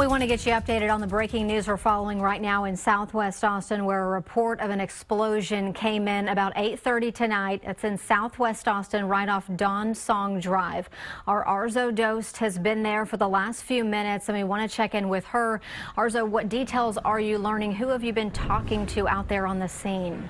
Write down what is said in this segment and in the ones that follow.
We want to get you updated on the breaking news we're following right now in Southwest Austin, where a report of an explosion came in about 8:30 tonight. It's in Southwest Austin, right off Don Song Drive. Our Arzo Dost has been there for the last few minutes, and we want to check in with her. Arzo, what details are you learning? Who have you been talking to out there on the scene?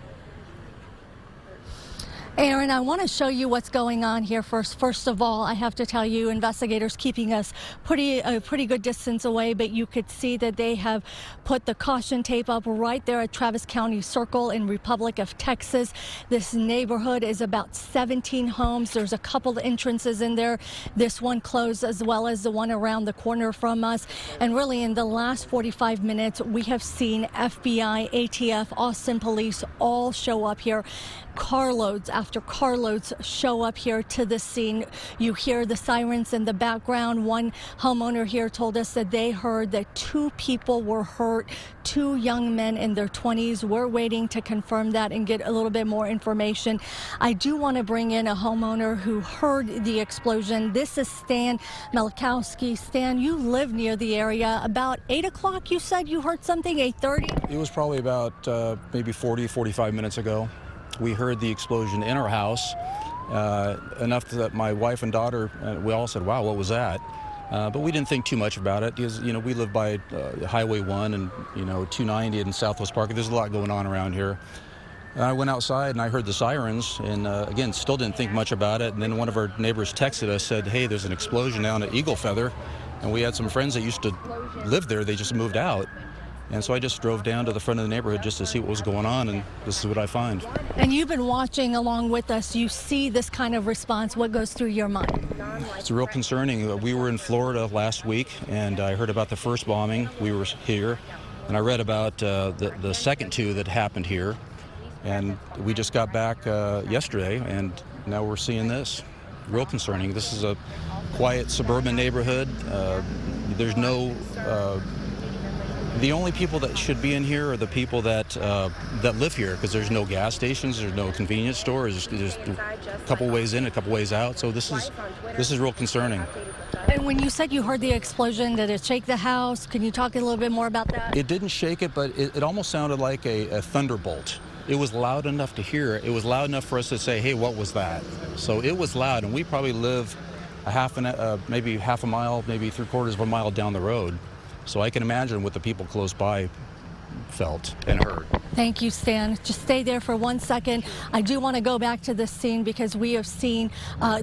Aaron, I want to show you what's going on here first. First of all, I have to tell you, investigators keeping us a pretty good distance away, but you could see that they have put the caution tape up right there at Travis County Circle in Republic of Texas. This neighborhood is about 17 homes. There's a couple of entrances in there. This one closed as well as the one around the corner from us. And really in the last 45 minutes, we have seen FBI, ATF, Austin police all show up here. Carloads after carloads show up here to the scene. You hear the sirens in the background. One homeowner here told us that they heard that 2 people were hurt, 2 young men in their 20s. We're waiting to confirm that and get a little bit more information. I do want to bring in a homeowner who heard the explosion. This is Stan Malakowski. Stan, you live near the area. About 8 o'clock, you said you heard something, 8:30? It was probably about maybe 45 minutes ago. We heard the explosion in our house, enough that my wife and daughter, we all said, wow, what was that? But we didn't think too much about it because, you know, we live by Highway 1 and, 290 in Southwest Park. There's a lot going on around here. And I went outside and I heard the sirens and, again, still didn't think much about it. And then one of our neighbors texted us, said, hey, there's an explosion down at Eagle Feather. And we had some friends that used to live there. They just moved out. And so I just drove down to the front of the neighborhood just to see what was going on, and this is what I find. And you've been watching along with us. You see this kind of response. What goes through your mind? It's real concerning. We were in Florida last week, and I heard about the first bombing. We were here, and I read about the second 2 that happened here. And we just got back yesterday, and now we're seeing this. Real concerning. This is a quiet suburban neighborhood. There's no... The only people that should be in here are the people that live here, because there's no gas stations, there's no convenience stores, there's a couple ways in, a couple ways out. So this is real concerning. And when you said you heard the explosion, did it shake the house? Can you talk a little bit more about that? It didn't shake it, but it almost sounded like a thunderbolt. It was loud enough to hear. It was loud enough for us to say, hey, what was that? So it was loud, and we probably live maybe half a mile, maybe 3/4 of a mile down the road. So I can imagine what the people close by felt and heard. Thank you, Stan. Just stay there for 1 second. I do want to go back to this scene because we have seen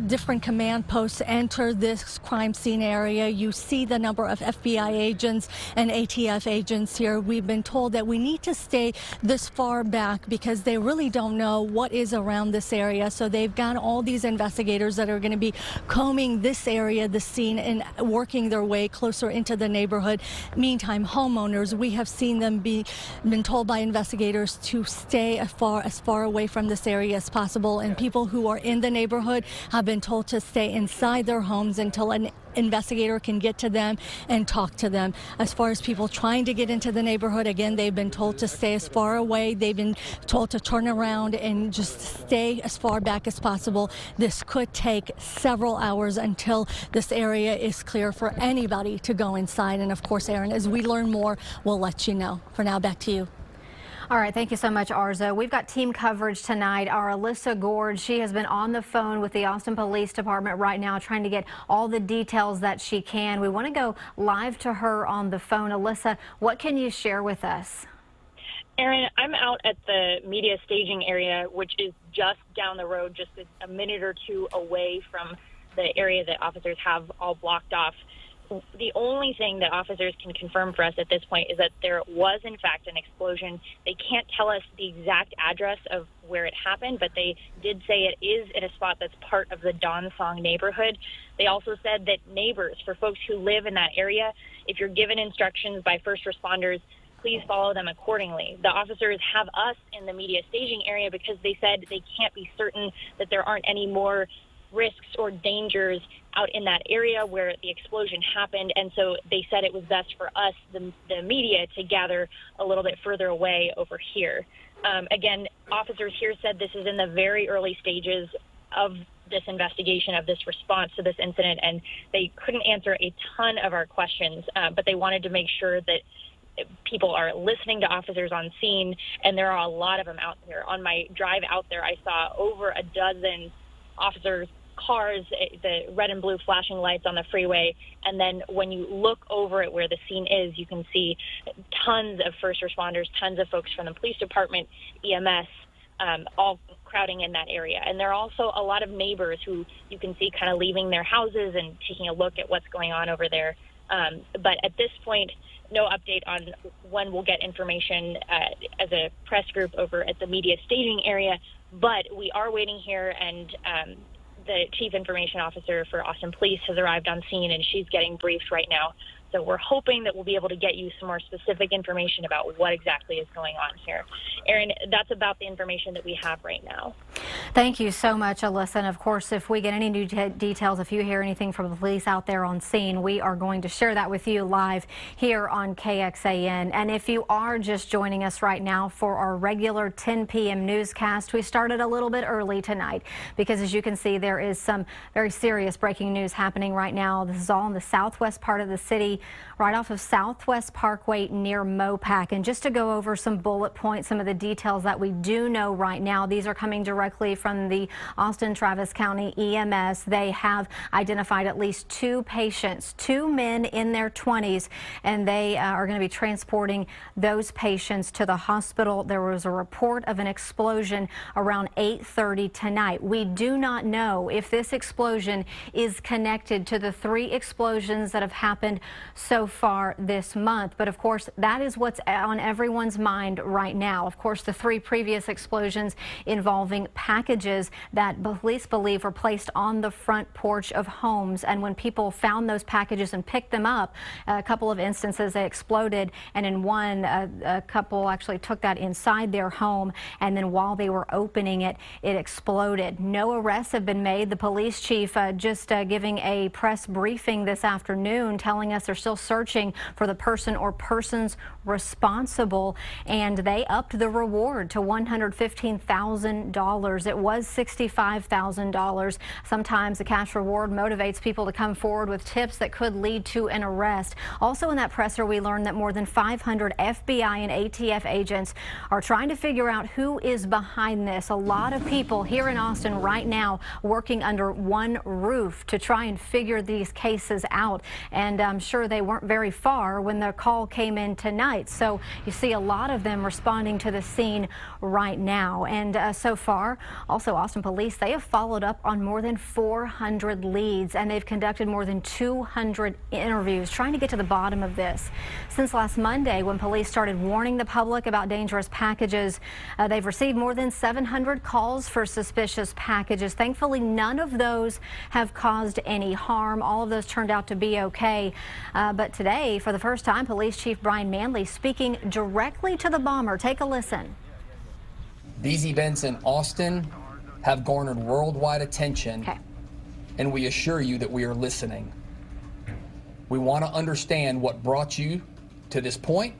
different command posts enter this crime scene area. You see the number of FBI agents and ATF agents here. We've been told that we need to stay this far back because they really don't know what is around this area. So they've got all these investigators that are going to be combing this area, the scene, and working their way closer into the neighborhood. Meantime, homeowners, we have seen them been told by investigators to stay as far away from this area as possible, and people who are in the neighborhood have been told to stay inside their homes until an investigator can get to them and talk to them. As far as people trying to get into the neighborhood, again, they've been told to stay as far away. They've been told to turn around and just stay as far back as possible. This could take several hours until this area is clear for anybody to go inside. And of course, Aaron, as we learn more, we'll let you know. For now, back to you. All right, thank you so much, Arzo. We've got team coverage tonight. Our Alyssa Gord, she has been on the phone with the Austin Police Department right now trying to get all the details that she can. We want to go live to her on the phone. Alyssa, what can you share with us? Aaron, I'm out at the media staging area, which is just down the road, just a minute or 2 away from the area that officers have all blocked off. The only thing that officers can confirm for us at this point is that there was, in fact, an explosion. They can't tell us the exact address of where it happened, but they did say it is at a spot that's part of the Don Song neighborhood. They also said that neighbors, for folks who live in that area, if you're given instructions by first responders, please follow them accordingly. The officers have us in the media staging area because they said they can't be certain that there aren't any more risks or dangers out in that area where the explosion happened, and so they said it was best for us, the media, to gather a little bit further away over here. Again, officers here said this is in the very early stages of this investigation, of this response to this incident, and they couldn't answer a ton of our questions, but they wanted to make sure that people are listening to officers on scene, and there are a lot of them out there. On my drive out there, I saw over a dozen officers' cars, the red and blue flashing lights on the freeway, and then when you look over at where the scene is, you can see tons of first responders, tons of folks from the police department, EMS, all crowding in that area. And there are also a lot of neighbors who you can see kind of leaving their houses and taking a look at what's going on over there. But at this point, no update on when we'll get information as a press group over at the media staging area. But we are waiting here, and the chief information officer for Austin Police has arrived on scene, and she's getting briefed right now. So we're hoping that we'll be able to get you some more specific information about what exactly is going on here. Erin, that's about the information that we have right now. Thank you so much, Alyssa. And of course, if we get any new details, if you hear anything from the police out there on scene, we are going to share that with you live here on KXAN. And if you are just joining us right now for our regular 10 p.m. newscast, we started a little bit early tonight because, as you can see, there is some very serious breaking news happening right now. This is all in the southwest part of the city, right off of Southwest Parkway near Mopac. And just to go over some bullet points, some of the details that we do know right now, these are coming directly from the Austin Travis County EMS. They have identified at least 2 patients, 2 men in their 20s, and they are going to be transporting those patients to the hospital. There was a report of an explosion around 8:30 tonight. We do not know if this explosion is connected to the 3 explosions that have happened so far this month. But of course, that is what's on everyone's mind right now. Of course, the 3 previous explosions involving packages that police believe were placed on the front porch of homes. And when people found those packages and picked them up, a couple of instances they exploded. And in one, a couple actually took that inside their home. And then while they were opening it, it exploded. No arrests have been made. The police chief just giving a press briefing this afternoon, telling us they're still searching for the person or persons responsible, and they upped the reward to $115,000. It was $65,000. Sometimes the cash reward motivates people to come forward with tips that could lead to an arrest. Also in that presser, we learned that more than 500 FBI and ATF agents are trying to figure out who is behind this. A lot of people here in Austin right now working under one roof to try and figure these cases out, and I'm sure they weren't very far when the call came in tonight. So you see a lot of them responding to the scene right now. And so far, also Austin Police, they have followed up on more than 400 leads, and they've conducted more than 200 interviews trying to get to the bottom of this. Since last Monday, when police started warning the public about dangerous packages, they've received more than 700 calls for suspicious packages. Thankfully, none of those have caused any harm. All of those turned out to be okay. But today, for the first time, Police Chief Brian Manley speaking directly to the bomber. Take a listen. These events in Austin have garnered worldwide attention, and we assure you that we are listening. We want to understand what brought you to this point,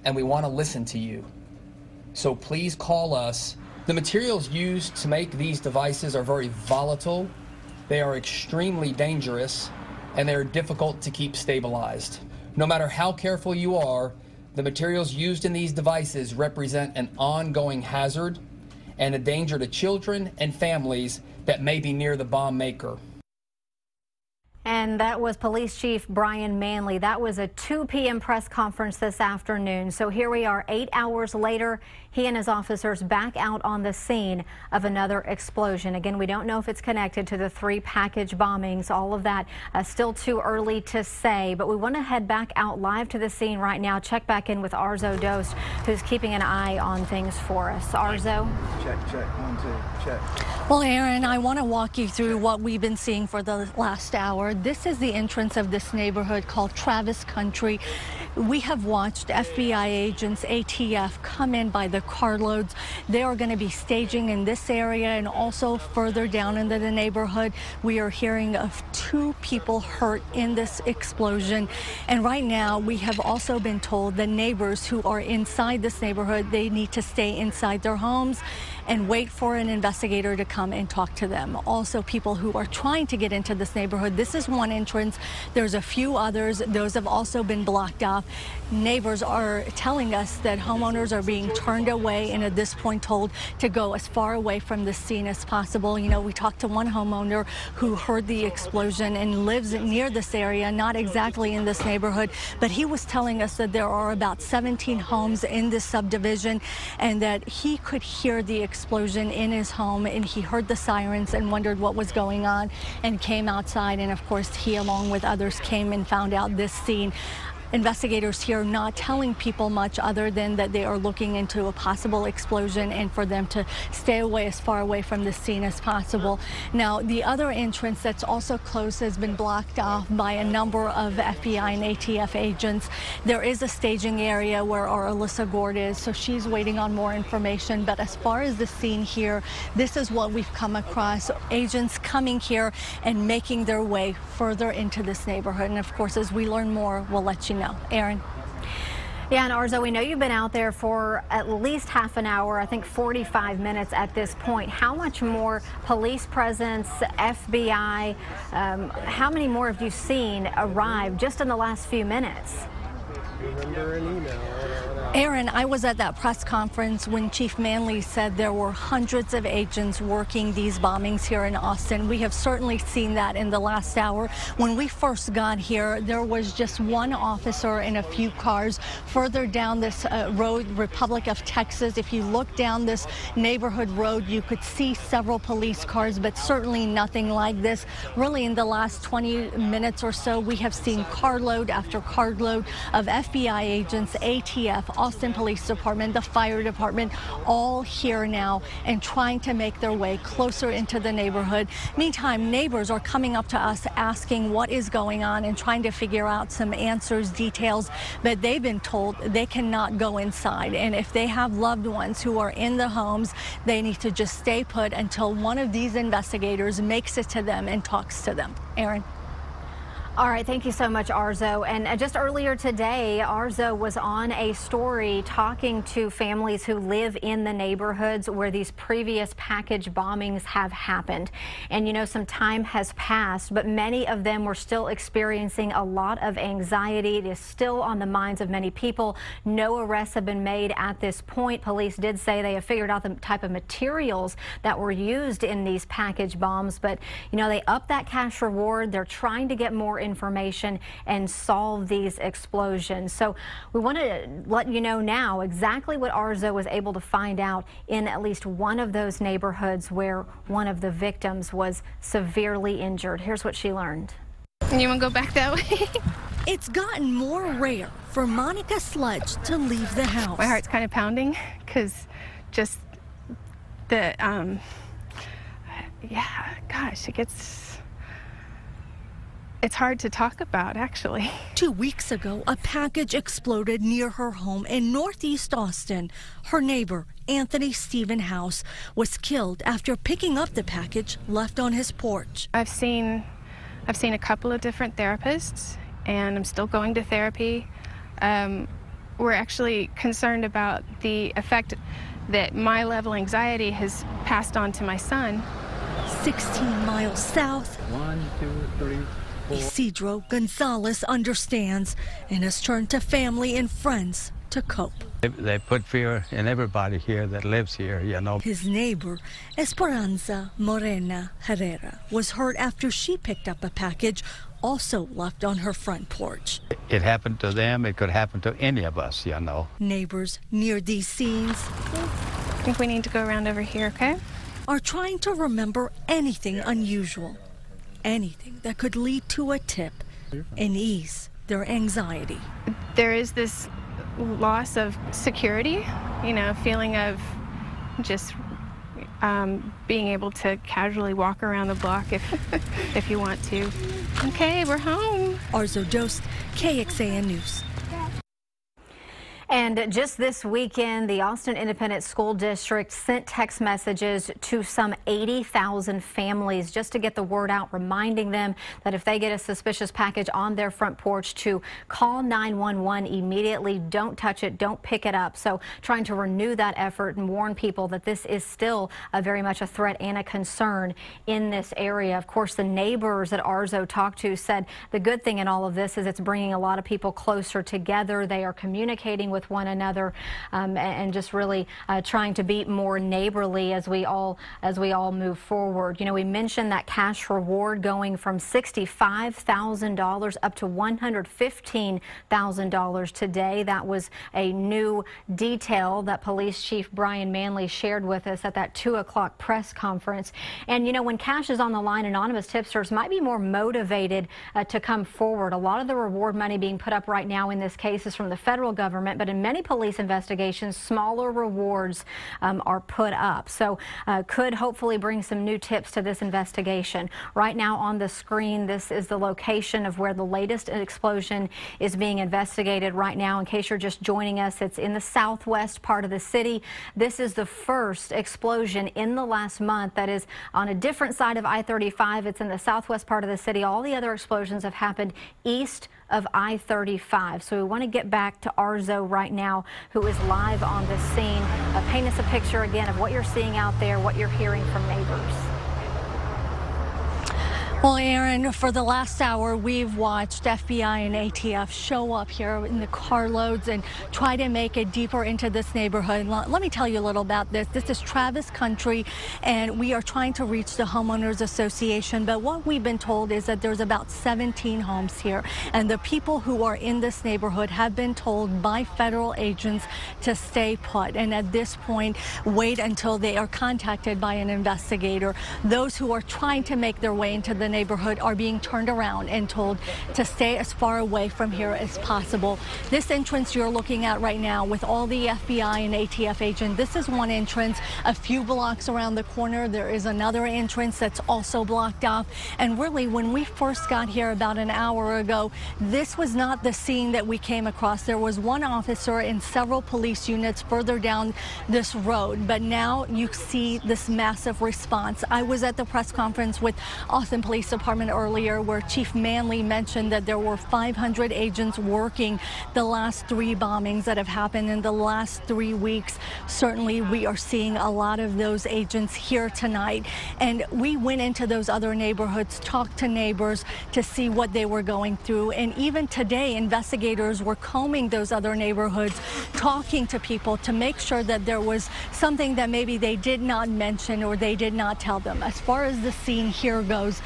and we want to listen to you. So please call us. The materials used to make these devices are very volatile. They are extremely dangerous, and they're difficult to keep stabilized. No matter how careful you are, the materials used in these devices represent an ongoing hazard and a danger to children and families that may be near the bomb maker. And that was Police Chief Brian Manley. That was a 2 p.m. press conference this afternoon. So here we are 8 hours later. He and his officers back out on the scene of another explosion. Again, we don't know if it's connected to the 3 package bombings. All of that still too early to say. But we want to head back out live to the scene right now. Check back in with Arzo Dost, who's keeping an eye on things for us. Arzo? Check, 1, 2, check. Well, Aaron, I want to walk you through what we've been seeing for the last hour. This is the entrance of this neighborhood called Travis Country. We have watched FBI agents, ATF, come in by the carloads. They are going to be staging in this area and also further down into the neighborhood. We are hearing of 2 people hurt in this explosion. And right now, we have also been told the neighbors who are inside this neighborhood, they need to stay inside their homes. and wait for an investigator to come and talk to them. Also, people who are trying to get into this neighborhood, this is one entrance. There's a few others. Those have also been blocked off. Neighbors are telling us that homeowners are being turned away and at this point told to go as far away from the scene as possible. You know, we talked to one homeowner who heard the explosion and lives near this area, not exactly in this neighborhood, but he was telling us that there are about 17 homes in this subdivision and that he could hear the explosion in his home, and he heard the sirens and wondered what was going on and came outside, and of course he along with others came and found out this scene. Investigators here not telling people much other than that they are looking into a possible explosion and for them to stay away as far away from the scene as possible. Now, the other entrance that's also closed has been blocked off by a number of FBI and ATF agents. There is a staging area where our Alyssa Gord is, so she's waiting on more information. But as far as the scene here, this is what we've come across. Agents coming here and making their way further into this neighborhood. And of course, as we learn more, we'll let you know. Aaron. Yeah, and Arzo, we know you've been out there for at least half an hour, I think 45 minutes at this point. How much more police presence, FBI, how many more have you seen arrive just in the last few minutes? Aaron, I was at that press conference when Chief Manley said there were hundreds of agents working these bombings here in Austin. We have certainly seen that in the last hour. When we first got here, there was just one officer and a few cars further down this road, Republic of Texas. If you look down this neighborhood road, you could see several police cars, but certainly nothing like this. Really, in the last 20 minutes or so, we have seen carload after carload of FBI agents, ATF, Austin Police Department, the fire department, all here now and trying to make their way closer into the neighborhood. Meantime, neighbors are coming up to us asking what is going on and trying to figure out some answers, details, but they've been told they cannot go inside. And if they have loved ones who are in the homes, they need to just stay put until one of these investigators makes it to them and talks to them. Aaron. All right, thank you so much, Arzo. And just earlier today, Arzo was on a story talking to families who live in the neighborhoods where these previous package bombings have happened. And you know, some time has passed, but many of them were still experiencing a lot of anxiety. It is still on the minds of many people. No arrests have been made at this point. Police did say they have figured out the type of materials that were used in these package bombs, but you know, they upped that cash reward. They're trying to get more information and solve these explosions. So we want to let you know now exactly what Arzo was able to find out in at least one of those neighborhoods where one of the victims was severely injured. Here's what she learned. You want to go back that way? It's gotten more rare for Monica Sledge to leave the house. My heart's kind of pounding because just the, yeah, gosh, it's hard to talk about, actually. 2 weeks ago, a package exploded near her home in Northeast Austin. Her neighbor, Anthony Stephen House, was killed after picking up the package left on his porch. I've seen a couple of different therapists, and I'm still going to therapy. We're actually concerned about the effect that my level of anxiety has passed on to my son. 16 miles south. 1, 2, 3. Isidro Gonzalez understands and has turned to family and friends to cope. They put fear in everybody here that lives here, you know. His neighbor, Esperanza Morena Herrera, was hurt after she picked up a package also left on her front porch. It happened to them. It could happen to any of us, you know. Neighbors near these scenes I think we need to go around over here, okay? are trying to remember anything unusual. Anything that could lead to a tip and ease their anxiety. There is this loss of security, you know, feeling of just being able to casually walk around the block if you want to. Okay, we're home. Arzo Dost, KXAN News. And just this weekend, the Austin Independent School District sent text messages to some 80,000 families just to get the word out, reminding them that if they get a suspicious package on their front porch to call 911 immediately. Don't touch it, don't pick it up. So trying to renew that effort and warn people that this is still very much a threat and a concern in this area. Of course, the neighbors that Arzo talked to said the good thing in all of this is it's bringing a lot of people closer together. They are communicating with one another and just really trying to be more neighborly as we all move forward. You know, we mentioned that cash reward going from $65,000 up to $115,000 today. That was a new detail that Police Chief Brian Manley shared with us at that 2 o'clock press conference. And you know, when cash is on the line, anonymous tipsters might be more motivated to come forward. A lot of the reward money being put up right now in this case is from the federal government, but in many police investigations, smaller rewards are put up. So could hopefully bring some new tips to this investigation. Right now on the screen, this is the location of where the latest explosion is being investigated right now. In case you're just joining us, it's in the southwest part of the city. This is the first explosion in the last month that is on a different side of I-35. It's in the southwest part of the city. All the other explosions have happened east of I-35. So we want to get back to Arzo right now, who is live on the scene. Paint us a picture again of what you're seeing out there, what you're hearing from neighbors. Well, Aaron, for the last hour, we've watched FBI and ATF show up here in the carloads and try to make it deeper into this neighborhood. Let me tell you a little about this. This is Travis Country, and we are trying to reach the Homeowners Association. But what we've been told is that there's about 17 homes here, and the people who are in this neighborhood have been told by federal agents to stay put. And at this point, wait until they are contacted by an investigator. Those who are trying to make their way into the neighborhood are being turned around and told to stay as far away from here as possible. This entrance you're looking at right now with all the FBI and ATF agents, this is one entrance. A few blocks around the corner, there is another entrance that's also blocked off. And really, when we first got here about an hour ago, this was not the scene that we came across. There was one officer and several police units further down this road, but now you see this massive response. I was at the press conference with Austin Police Department earlier where Chief Manley mentioned that there were 500 agents working the last 3 bombings that have happened in the last 3 weeks. Certainly we are seeing a lot of those agents here tonight, and we went into those other neighborhoods, talked to neighbors to see what they were going through, and even today investigators were combing those other neighborhoods, talking to people to make sure that there was something that maybe they did not mention or they did not tell them. As far as the scene here goes,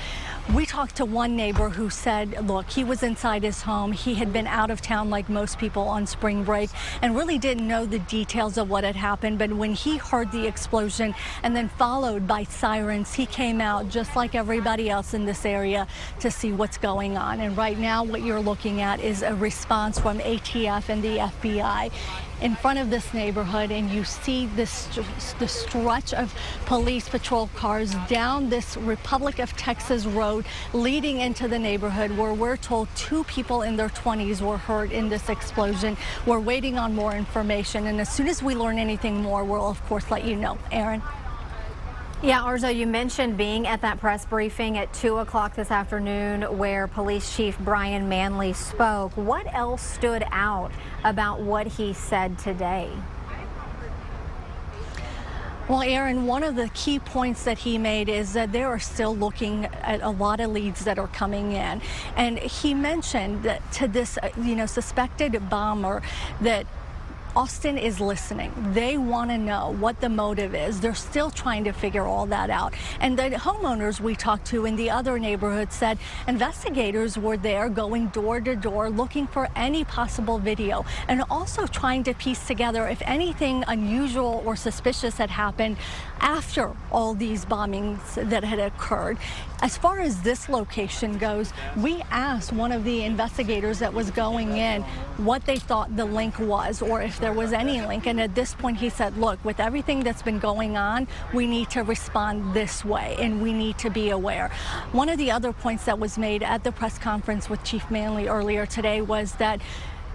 we talked to one neighbor who said, look, he was inside his home. He had been out of town like most people on spring break and really didn't know the details of what had happened. But when he heard the explosion and then followed by sirens, he came out just like everybody else in this area to see what's going on. And right now what you're looking at is a response from ATF and the FBI in front of this neighborhood, and you see this the stretch of police patrol cars down this Republic of Texas road leading into the neighborhood where we're told 2 people in their 20s were hurt in this explosion. We're waiting on more information, and as soon as we learn anything more, we'll of course let you know. Aaron? Yeah, Arzo, you mentioned being at that press briefing at 2 o'clock this afternoon where Police Chief Brian Manley spoke. What else stood out about what he said today? Well, Aaron, one of the key points that he made is that they are still looking at a lot of leads that are coming in. And he mentioned that to this, suspected bomber that Austin is listening. They want to know what the motive is. They're still trying to figure all that out. And the homeowners we talked to in the other neighborhood said investigators were there going door to door looking for any possible video and also trying to piece together if anything unusual or suspicious had happened after all these bombings that had occurred. As far as this location goes, we asked one of the investigators that was going in what they thought the link was or if there was any link. And at this point, he said, look, with everything that's been going on, we need to respond this way and we need to be aware. One of the other points that was made at the press conference with Chief Manley earlier today was that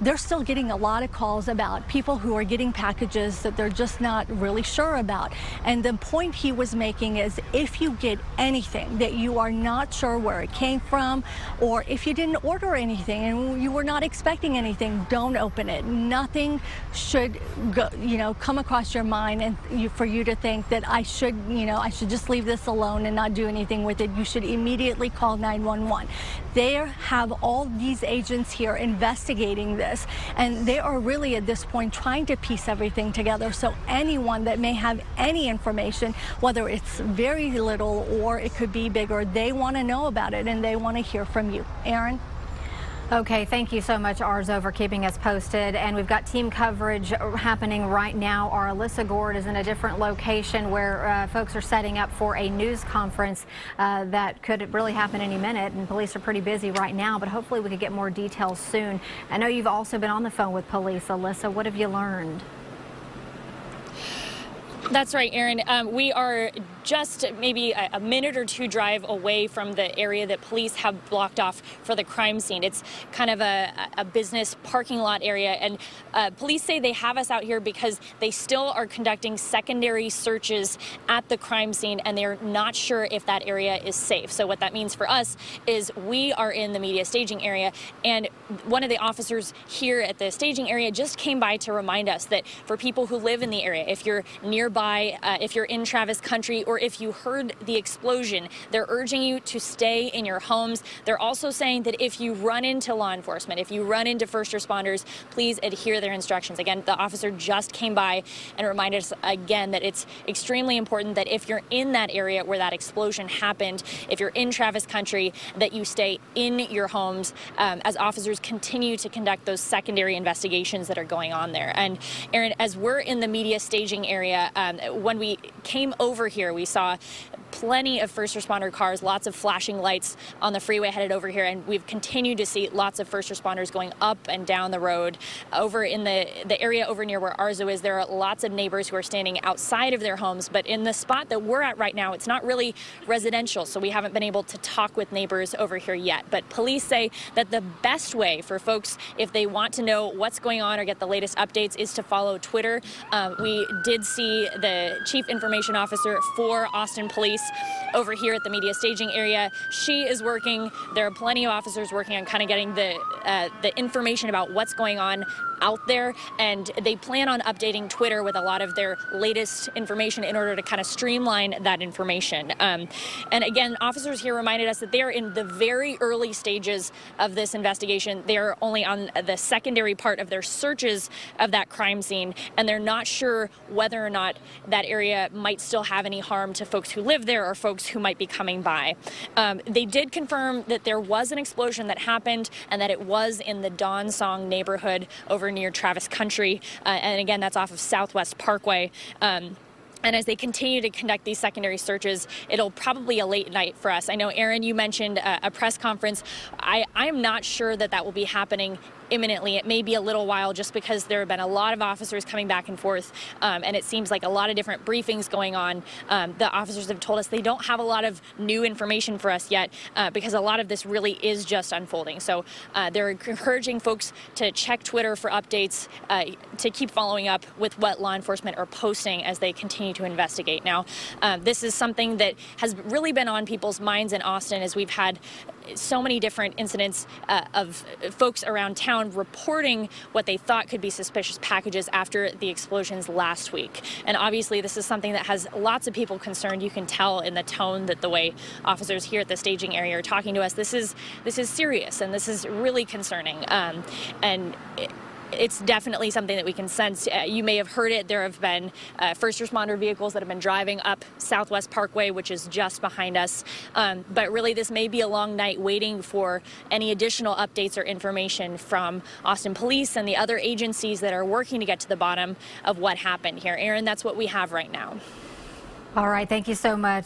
they're still getting a lot of calls about people who are getting packages that they're just not really sure about. And the point he was making is, if you get anything that you are not sure where it came from, or if you didn't order anything and you were not expecting anything, don't open it. Nothing should go, come across your mind and for you to think that I should just leave this alone and not do anything with it. You should immediately call 911. They have all these agents here investigating this, and they are really at this point trying to piece everything together. So anyone that may have any information, whether it's very little or it could be bigger, they want to know about it and they want to hear from you. Aaron? Okay, thank you so much, Arzo, for keeping us posted. And we've got team coverage happening right now. Our Alyssa Gord is in a different location where folks are setting up for a news conference that could really happen any minute. And police are pretty busy right now, but hopefully we could get more details soon. I know you've also been on the phone with police, Alyssa. What have you learned? That's right, Aaron. We are just maybe a minute or two drive away from the area that police have blocked off for the crime scene. It's kind of a business parking lot area, and police say they have us out here because they still are conducting secondary searches at the crime scene, and they're not sure if that area is safe. So what that means for us is we are in the media staging area, and one of the officers here at the staging area just came by to remind us that for people who live in the area, if you're nearby, if you're in Travis Country, or if you heard the explosion, they're urging you to stay in your homes. They're also saying that if you run into law enforcement, if you run into first responders, please adhere their instructions. Again, the officer just came by and reminded us again that it's extremely important that if you're in that area where that explosion happened, if you're in Travis Country, that you stay in your homes as officers continue to conduct those secondary investigations that are going on there. And Aaron, as we're in the media staging area, when we came over here, we saw plenty of first responder cars, lots of flashing lights on the freeway headed over here, and we've continued to see lots of first responders going up and down the road. Over in the area over near where Arzo is, there are lots of neighbors who are standing outside of their homes, but in the spot that we're at right now, it's not really residential, so we haven't been able to talk with neighbors over here yet. But police say that the best way for folks, if they want to know what's going on or get the latest updates, is to follow Twitter. We did see the chief information officer for Austin Police over here at the media staging area. She is working. There are plenty of officers working on kind of getting the information about what's going on out there, and they plan on updating Twitter with a lot of their latest information in order to kind of streamline that information. And again, officers here reminded us that they are in the very early stages of this investigation. They are only on the secondary part of their searches of that crime scene, and they're not sure whether or not that area might still have any harm to folks who live there or folks who might be coming by. They did confirm that there was an explosion that happened and that it was in the Dawn Song neighborhood over near Travis Country, and again, that's off of Southwest Parkway. And as they continue to conduct these secondary searches, it'll probably be a late night for us. I know, Aaron, you mentioned a press conference. I'm not sure that will be happening imminently. It may be a little while just because there have been a lot of officers coming back and forth, and it seems like a lot of different briefings going on. The officers have told us they don't have a lot of new information for us yet because a lot of this really is just unfolding. So they're encouraging folks to check Twitter for updates, to keep following up with what law enforcement are posting as they continue to investigate. Now, this is something that has really been on people's minds in Austin, as we've had so many different incidents of folks around town reporting what they thought could be suspicious packages after the explosions last week. And obviously this is something that has lots of people concerned. You can tell in the tone that the way officers here at the staging area are talking to us. This is serious, and this is really concerning. It's definitely something that we can sense. You may have heard it. There have been first responder vehicles that have been driving up Southwest Parkway, which is just behind us. But really, this may be a long night waiting for any additional updates or information from Austin Police and the other agencies that are working to get to the bottom of what happened here. Aaron, that's what we have right now. All right. Thank you so much.